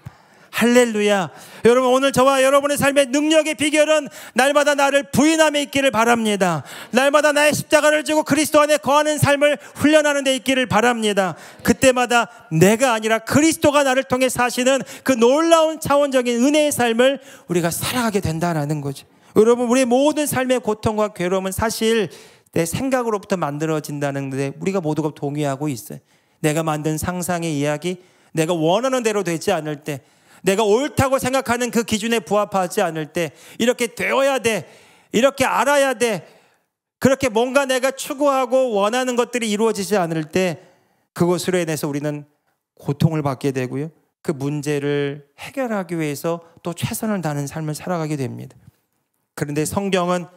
할렐루야. 여러분, 오늘 저와 여러분의 삶의 능력의 비결은 날마다 나를 부인함에 있기를 바랍니다. 날마다 나의 십자가를 지고 그리스도 안에 거하는 삶을 훈련하는 데 있기를 바랍니다. 그때마다 내가 아니라 그리스도가 나를 통해 사시는 그 놀라운 차원적인 은혜의 삶을 우리가 살아가게 된다는 거죠. 여러분, 우리의 모든 삶의 고통과 괴로움은 사실 내 생각으로부터 만들어진다는 데 우리가 모두가 동의하고 있어요. 내가 만든 상상의 이야기, 내가 원하는 대로 되지 않을 때, 내가 옳다고 생각하는 그 기준에 부합하지 않을 때, 이렇게 되어야 돼, 이렇게 알아야 돼, 그렇게 뭔가 내가 추구하고 원하는 것들이 이루어지지 않을 때 그것으로 인해서 우리는 고통을 받게 되고요, 그 문제를 해결하기 위해서 또 최선을 다하는 삶을 살아가게 됩니다. 그런데 성경은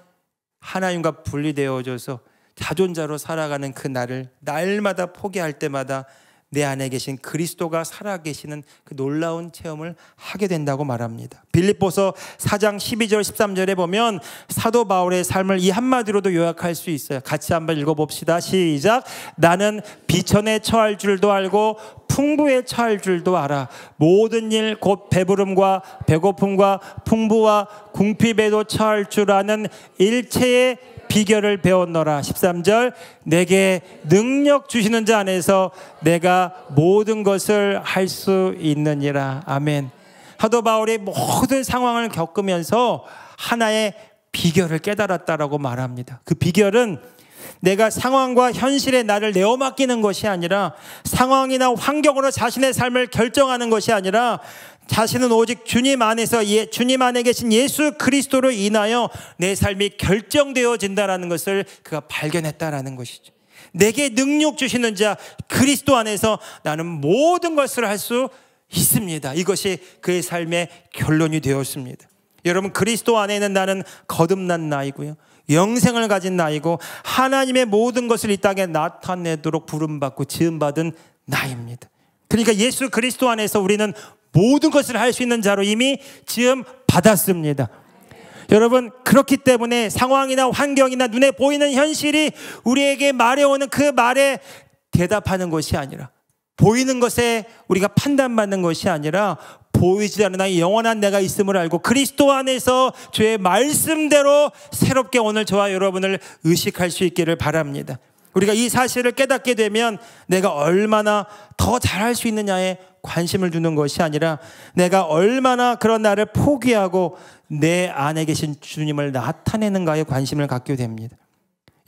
하나님과 분리되어져서 자존자로 살아가는 그 나를 날마다 포기할 때마다 내 안에 계신 그리스도가 살아계시는 그 놀라운 체험을 하게 된다고 말합니다. 빌립보서 4장 12절 13절에 보면 사도 바울의 삶을 이 한마디로도 요약할 수 있어요. 같이 한번 읽어봅시다. 시작. 나는 비천에 처할 줄도 알고 풍부에 처할 줄도 알아. 모든 일 곧 배부름과 배고픔과 풍부와 궁핍에도 처할 줄 아는 일체의 비결을 배웠노라. 13절. 내게 능력 주시는 자 안에서 내가 모든 것을 할 수 있느니라. 아멘. 사도 바울이 모든 상황을 겪으면서 하나의 비결을 깨달았다라고 말합니다. 그 비결은 내가 상황과 현실에 나를 내어 맡기는 것이 아니라, 상황이나 환경으로 자신의 삶을 결정하는 것이 아니라, 자신은 오직 주님 안에서 주님 안에 계신 예수 그리스도로 인하여 내 삶이 결정되어진다는 것을 그가 발견했다라는 것이죠. 내게 능력 주시는 자 그리스도 안에서 나는 모든 것을 할 수 있습니다. 이것이 그의 삶의 결론이 되었습니다. 여러분, 그리스도 안에 있는 나는 거듭난 나이고요, 영생을 가진 나이고 하나님의 모든 것을 이 땅에 나타내도록 부름받고 지음받은 나입니다. 그러니까 예수 그리스도 안에서 우리는 모든 것을 할 수 있는 자로 이미 지음 받았습니다. 여러분, 그렇기 때문에 상황이나 환경이나 눈에 보이는 현실이 우리에게 말해오는 그 말에 대답하는 것이 아니라, 보이는 것에 우리가 판단받는 것이 아니라, 보이지 않는 나의 영원한 내가 있음을 알고 그리스도 안에서 주의 말씀대로 새롭게 오늘 저와 여러분을 의식할 수 있기를 바랍니다. 우리가 이 사실을 깨닫게 되면 내가 얼마나 더 잘할 수 있느냐에 관심을 두는 것이 아니라, 내가 얼마나 그런 나를 포기하고 내 안에 계신 주님을 나타내는가에 관심을 갖게 됩니다.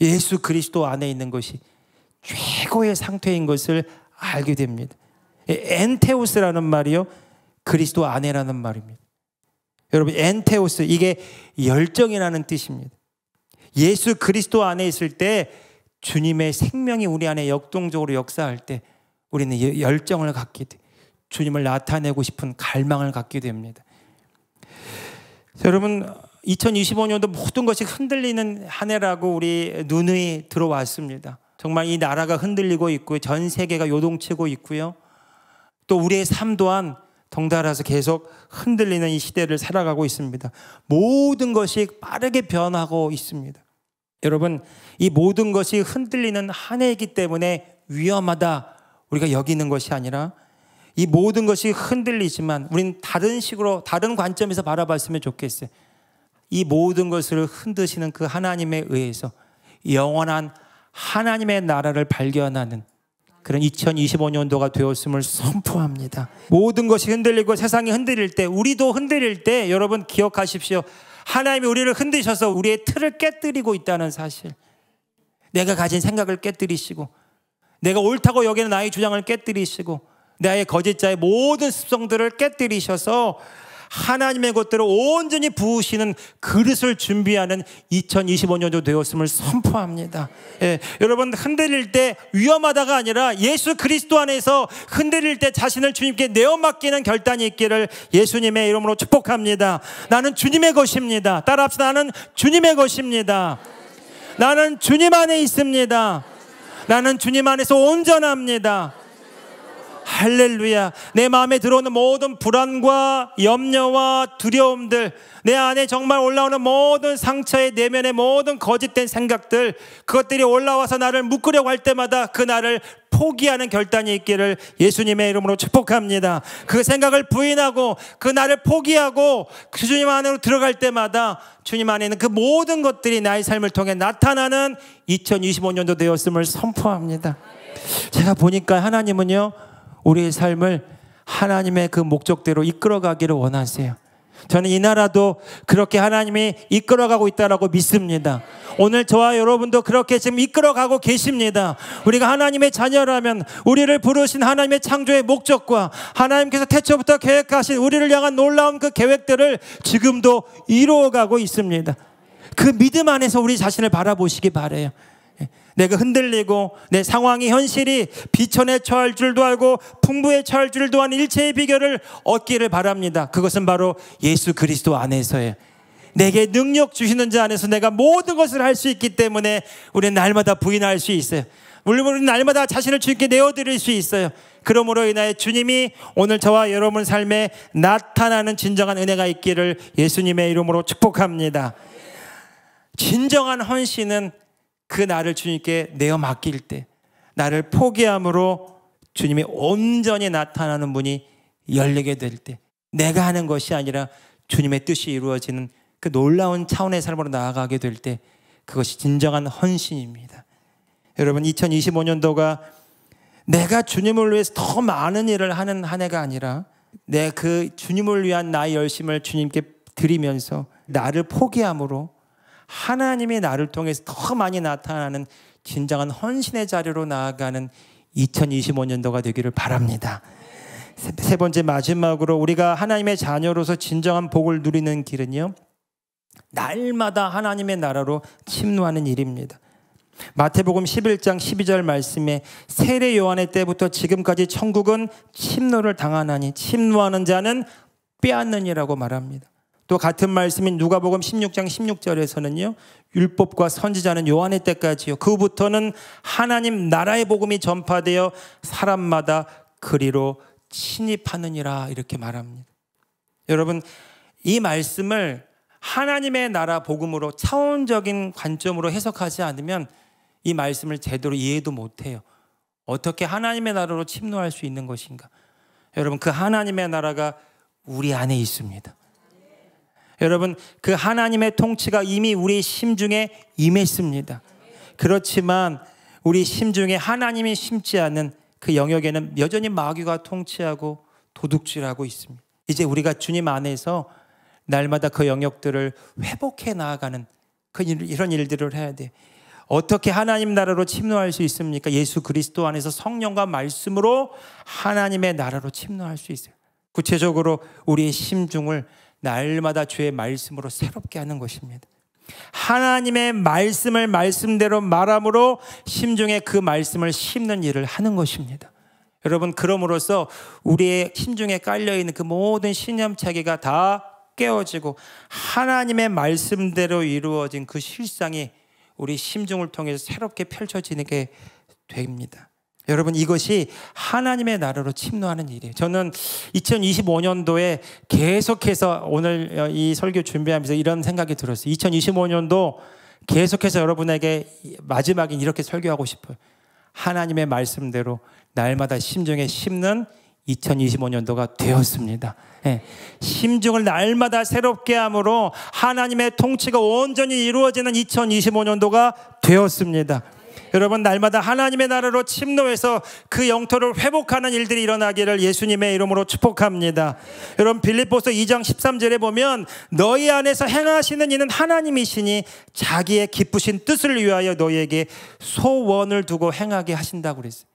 예수 그리스도 안에 있는 것이 최고의 상태인 것을 알게 됩니다. 엔테오스라는 말이요, 그리스도 안에라는 말입니다. 여러분, 엔테오스, 이게 열정이라는 뜻입니다. 예수 그리스도 안에 있을 때 주님의 생명이 우리 안에 역동적으로 역사할 때 우리는 열정을 갖게 돼, 주님을 나타내고 싶은 갈망을 갖게 됩니다. 여러분, 2025년도 모든 것이 흔들리는 한 해라고 우리 누누이 들어왔습니다. 정말 이 나라가 흔들리고 있고요, 전 세계가 요동치고 있고요, 또 우리의 삶 또한 덩달아서 계속 흔들리는 이 시대를 살아가고 있습니다. 모든 것이 빠르게 변하고 있습니다. 여러분, 이 모든 것이 흔들리는 한 해이기 때문에 위험하다 우리가 여기는 것이 아니라, 이 모든 것이 흔들리지만 우리는 다른 식으로, 다른 관점에서 바라봤으면 좋겠어요. 이 모든 것을 흔드시는 그 하나님에 의해서 영원한 하나님의 나라를 발견하는 그런 2025년도가 되었음을 선포합니다. 모든 것이 흔들리고 세상이 흔들릴 때, 우리도 흔들릴 때 여러분 기억하십시오. 하나님이 우리를 흔드셔서 우리의 틀을 깨뜨리고 있다는 사실. 내가 가진 생각을 깨뜨리시고, 내가 옳다고 여기는 나의 주장을 깨뜨리시고, 나의 거짓자의 모든 습성들을 깨뜨리셔서 하나님의 것들을 온전히 부으시는 그릇을 준비하는 2025년도 되었음을 선포합니다. 여러분 흔들릴 때 위험하다가 아니라 예수 그리스도 안에서 흔들릴 때 자신을 주님께 내어 맡기는 결단이 있기를 예수님의 이름으로 축복합니다. 나는 주님의 것입니다. 따라합시다. 나는 주님의 것입니다. 나는 주님 안에 있습니다. 나는 주님 안에서 온전합니다. 할렐루야. 내 마음에 들어오는 모든 불안과 염려와 두려움들, 내 안에 정말 올라오는 모든 상처의 내면의 모든 거짓된 생각들, 그것들이 올라와서 나를 묶으려고 할 때마다 그 나를 포기하는 결단이 있기를 예수님의 이름으로 축복합니다. 그 생각을 부인하고 그 나를 포기하고 그 주님 안으로 들어갈 때마다 주님 안에 있는 그 모든 것들이 나의 삶을 통해 나타나는 2025년도 되었음을 선포합니다. 제가 보니까 하나님은요, 우리의 삶을 하나님의 그 목적대로 이끌어가기를 원하세요. 저는 이 나라도 그렇게 하나님이 이끌어가고 있다고 믿습니다. 오늘 저와 여러분도 그렇게 지금 이끌어가고 계십니다. 우리가 하나님의 자녀라면 우리를 부르신 하나님의 창조의 목적과 하나님께서 태초부터 계획하신 우리를 향한 놀라운 그 계획들을 지금도 이루어가고 있습니다. 그 믿음 안에서 우리 자신을 바라보시기 바라요. 내가 흔들리고 내 상황이 현실이 비천에 처할 줄도 알고 풍부에 처할 줄도 아는 일체의 비결을 얻기를 바랍니다. 그것은 바로 예수 그리스도 안에서예요. 내게 능력 주시는 자 안에서 내가 모든 것을 할 수 있기 때문에 우리는 날마다 부인할 수 있어요. 물론 우리는 날마다 자신을 주님께 내어드릴 수 있어요. 그러므로 인하여 주님이 오늘 저와 여러분 삶에 나타나는 진정한 은혜가 있기를 예수님의 이름으로 축복합니다. 진정한 헌신은 그 나를 주님께 내어 맡길 때, 나를 포기함으로 주님이 온전히 나타나는 문이 열리게 될 때, 내가 하는 것이 아니라 주님의 뜻이 이루어지는 그 놀라운 차원의 삶으로 나아가게 될 때, 그것이 진정한 헌신입니다. 여러분, 2025년도가 내가 주님을 위해서 더 많은 일을 하는 한 해가 아니라 내 그 주님을 위한 나의 열심을 주님께 드리면서 나를 포기함으로 하나님이 나를 통해서 더 많이 나타나는 진정한 헌신의 자리로 나아가는 2025년도가 되기를 바랍니다. 세 번째, 마지막으로 우리가 하나님의 자녀로서 진정한 복을 누리는 길은요, 날마다 하나님의 나라로 침노하는 일입니다. 마태복음 11장 12절 말씀에 세례 요한의 때부터 지금까지 천국은 침노를 당하나니 침노하는 자는 빼앗느니라고 말합니다. 또 같은 말씀인 누가복음 16장 16절에서는요, 율법과 선지자는 요한의 때까지요, 그부터는 하나님 나라의 복음이 전파되어 사람마다 그리로 침입하느니라 이렇게 말합니다. 여러분, 이 말씀을 하나님의 나라 복음으로 차원적인 관점으로 해석하지 않으면 이 말씀을 제대로 이해도 못해요. 어떻게 하나님의 나라로 침노할 수 있는 것인가? 여러분, 그 하나님의 나라가 우리 안에 있습니다. 여러분, 그 하나님의 통치가 이미 우리 심중에 임했습니다. 그렇지만 우리 심중에 하나님이 심지 않은 그 영역에는 여전히 마귀가 통치하고 도둑질하고 있습니다. 이제 우리가 주님 안에서 날마다 그 영역들을 회복해 나아가는 이런 일들을 해야 돼. 어떻게 하나님 나라로 침노할 수 있습니까? 예수 그리스도 안에서 성령과 말씀으로 하나님의 나라로 침노할 수 있어요. 구체적으로 우리의 심중을 날마다 주의 말씀으로 새롭게 하는 것입니다. 하나님의 말씀을 말씀대로 말함으로 심중에 그 말씀을 심는 일을 하는 것입니다. 여러분, 그럼으로써 우리의 심중에 깔려있는 그 모든 신념차기가 다 깨어지고 하나님의 말씀대로 이루어진 그 실상이 우리 심중을 통해서 새롭게 펼쳐지게 됩니다. 여러분, 이것이 하나님의 나라로 침노하는 일이에요. 저는 2025년도에 계속해서 오늘 이 설교 준비하면서 이런 생각이 들었어요. 2025년도 계속해서 여러분에게 마지막엔 이렇게 설교하고 싶어요. 하나님의 말씀대로 날마다 심중에 심는 2025년도가 되었습니다. 네. 심중을 날마다 새롭게 함으로 하나님의 통치가 온전히 이루어지는 2025년도가 되었습니다. 여러분, 날마다 하나님의 나라로 침노해서 그 영토를 회복하는 일들이 일어나기를 예수님의 이름으로 축복합니다. 여러분, 빌립보서 2장 13절에 보면 너희 안에서 행하시는 이는 하나님이시니 자기의 기쁘신 뜻을 위하여 너희에게 소원을 두고 행하게 하신다고 그랬어요.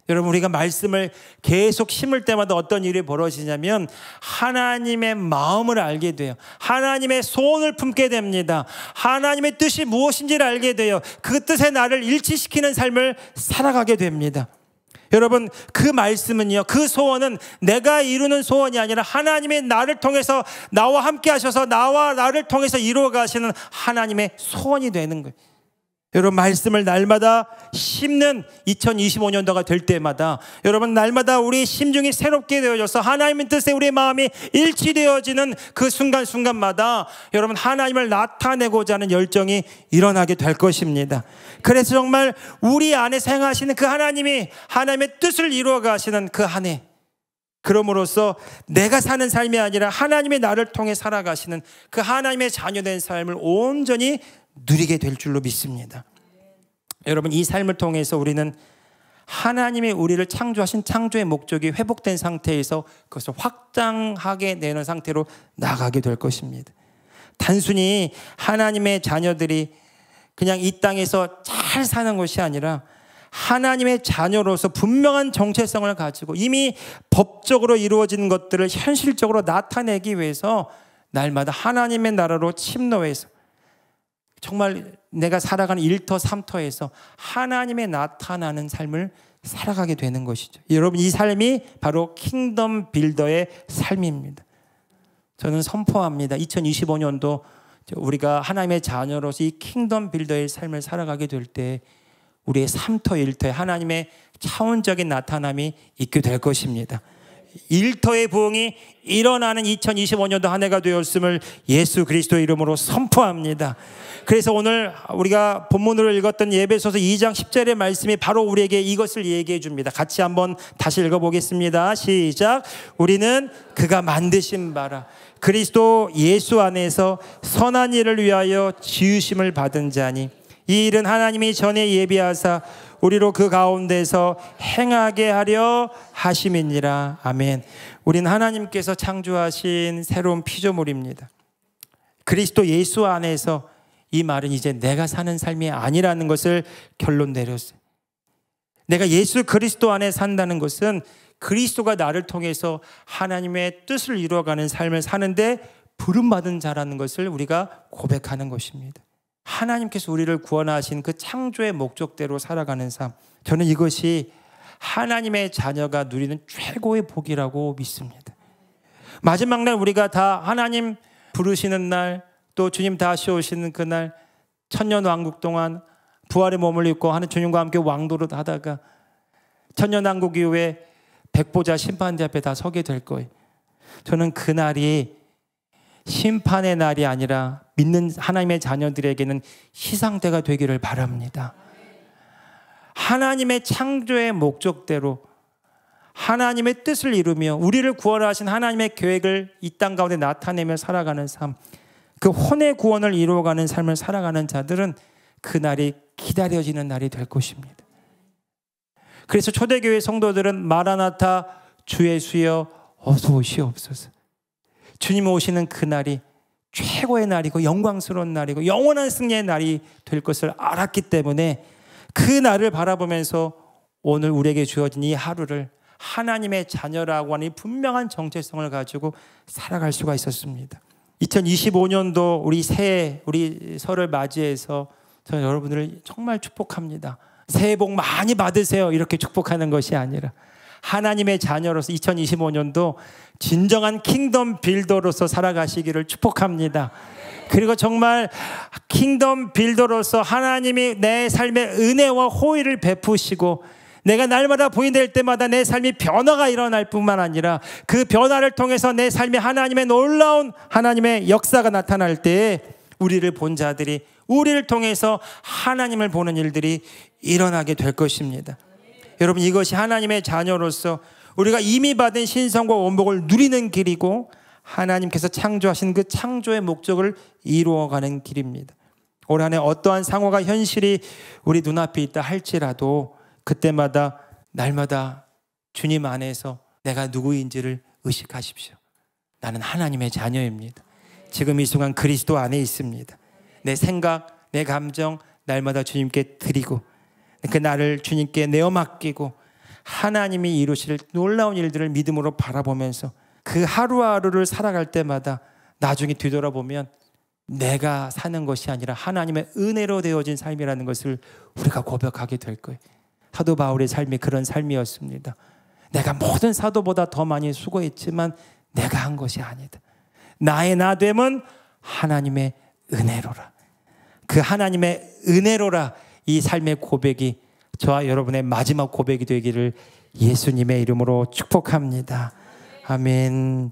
여러분, 우리가 말씀을 계속 심을 때마다 어떤 일이 벌어지냐면 하나님의 마음을 알게 돼요. 하나님의 소원을 품게 됩니다. 하나님의 뜻이 무엇인지를 알게 돼요. 그 뜻에 나를 일치시키는 삶을 살아가게 됩니다. 여러분, 그 말씀은요, 그 소원은 내가 이루는 소원이 아니라 하나님의 나를 통해서 나와 함께 하셔서 나와 나를 통해서 이루어 가시는 하나님의 소원이 되는 거예요. 여러분, 말씀을 날마다 심는 2025년도가 될 때마다 여러분, 날마다 우리 심중이 새롭게 되어져서 하나님의 뜻에 우리의 마음이 일치되어지는 그 순간순간마다 여러분, 하나님을 나타내고자 하는 열정이 일어나게 될 것입니다. 그래서 정말 우리 안에서 행하시는 그 하나님이 하나님의 뜻을 이루어 가시는 그 한 해, 그럼으로써 내가 사는 삶이 아니라 하나님의 나를 통해 살아가시는 그 하나님의 자녀된 삶을 온전히 누리게 될 줄로 믿습니다. 여러분, 이 삶을 통해서 우리는 하나님이 우리를 창조하신 창조의 목적이 회복된 상태에서 그것을 확장하게 되는 상태로 나가게 될 것입니다. 단순히 하나님의 자녀들이 그냥 이 땅에서 잘 사는 것이 아니라 하나님의 자녀로서 분명한 정체성을 가지고 이미 법적으로 이루어진 것들을 현실적으로 나타내기 위해서 날마다 하나님의 나라로 침노해서 정말 내가 살아가는 1터 3터에서 하나님의 나타나는 삶을 살아가게 되는 것이죠. 여러분, 이 삶이 바로 킹덤 빌더의 삶입니다. 저는 선포합니다. 2025년도 우리가 하나님의 자녀로서 이 킹덤 빌더의 삶을 살아가게 될 때 우리의 3터 1터에 하나님의 차원적인 나타남이 있게 될 것입니다. 1터의 부흥이 일어나는 2025년도 한 해가 되었음을 예수 그리스도의 이름으로 선포합니다. 그래서 오늘 우리가 본문으로 읽었던 에베소서 2장 10절의 말씀이 바로 우리에게 이것을 얘기해 줍니다. 같이 한번 다시 읽어보겠습니다. 시작. 우리는 그가 만드신 바라 그리스도 예수 안에서 선한 일을 위하여 지으심을 받은 자니 이 일은 하나님이 전에 예비하사 우리로 그 가운데서 행하게 하려 하심이니라. 아멘. 우린 하나님께서 창조하신 새로운 피조물입니다. 그리스도 예수 안에서, 이 말은 이제 내가 사는 삶이 아니라는 것을 결론 내렸어요. 내가 예수 그리스도 안에 산다는 것은 그리스도가 나를 통해서 하나님의 뜻을 이루어가는 삶을 사는데 부름받은 자라는 것을 우리가 고백하는 것입니다. 하나님께서 우리를 구원하신 그 창조의 목적대로 살아가는 삶, 저는 이것이 하나님의 자녀가 누리는 최고의 복이라고 믿습니다. 마지막 날 우리가 다 하나님 부르시는 날, 또 주님 다시 오시는 그날, 천년왕국 동안 부활의 몸을 입고 하는 주님과 함께 왕도를 하다가 천년왕국 이후에 백보자 심판대 앞에 다 서게 될 거예요. 저는 그날이 심판의 날이 아니라 믿는 하나님의 자녀들에게는 희상대가 되기를 바랍니다. 하나님의 창조의 목적대로 하나님의 뜻을 이루며 우리를 구원하신 하나님의 계획을 이 땅 가운데 나타내며 살아가는 삶, 그 혼의 구원을 이루어가는 삶을 살아가는 자들은 그날이 기다려지는 날이 될 것입니다. 그래서 초대교회 성도들은 마라나타 주 예수여 어서 오시옵소서, 주님 오시는 그날이 최고의 날이고 영광스러운 날이고 영원한 승리의 날이 될 것을 알았기 때문에 그 날을 바라보면서 오늘 우리에게 주어진 이 하루를 하나님의 자녀라고 하는 분명한 정체성을 가지고 살아갈 수가 있었습니다. 2025년도 우리 새해, 우리 설을 맞이해서 저는 여러분들을 정말 축복합니다. 새해 복 많이 받으세요, 이렇게 축복하는 것이 아니라 하나님의 자녀로서 2025년도 진정한 킹덤 빌더로서 살아가시기를 축복합니다. 그리고 정말 킹덤 빌더로서 하나님이 내 삶에 은혜와 호의를 베푸시고 내가 날마다 부인될 때마다 내 삶이 변화가 일어날 뿐만 아니라 그 변화를 통해서 내 삶에 하나님의 놀라운 하나님의 역사가 나타날 때 우리를 본 자들이 우리를 통해서 하나님을 보는 일들이 일어나게 될 것입니다. 여러분, 이것이 하나님의 자녀로서 우리가 이미 받은 신성과 원복을 누리는 길이고 하나님께서 창조하신 그 창조의 목적을 이루어가는 길입니다. 올 한 해 어떠한 상황과 현실이 우리 눈앞에 있다 할지라도 그때마다 날마다 주님 안에서 내가 누구인지를 의식하십시오. 나는 하나님의 자녀입니다. 지금 이 순간 그리스도 안에 있습니다. 내 생각, 내 감정 날마다 주님께 드리고 그 나를 주님께 내어 맡기고 하나님이 이루실 놀라운 일들을 믿음으로 바라보면서 그 하루하루를 살아갈 때마다 나중에 뒤돌아보면 내가 사는 것이 아니라 하나님의 은혜로 되어진 삶이라는 것을 우리가 고백하게 될 거예요. 사도 바울의 삶이 그런 삶이었습니다. 내가 모든 사도보다 더 많이 수고했지만 내가 한 것이 아니다. 나의 나됨은 하나님의 은혜로라. 그 하나님의 은혜로라, 이 삶의 고백이 저와 여러분의 마지막 고백이 되기를 예수님의 이름으로 축복합니다. 아멘.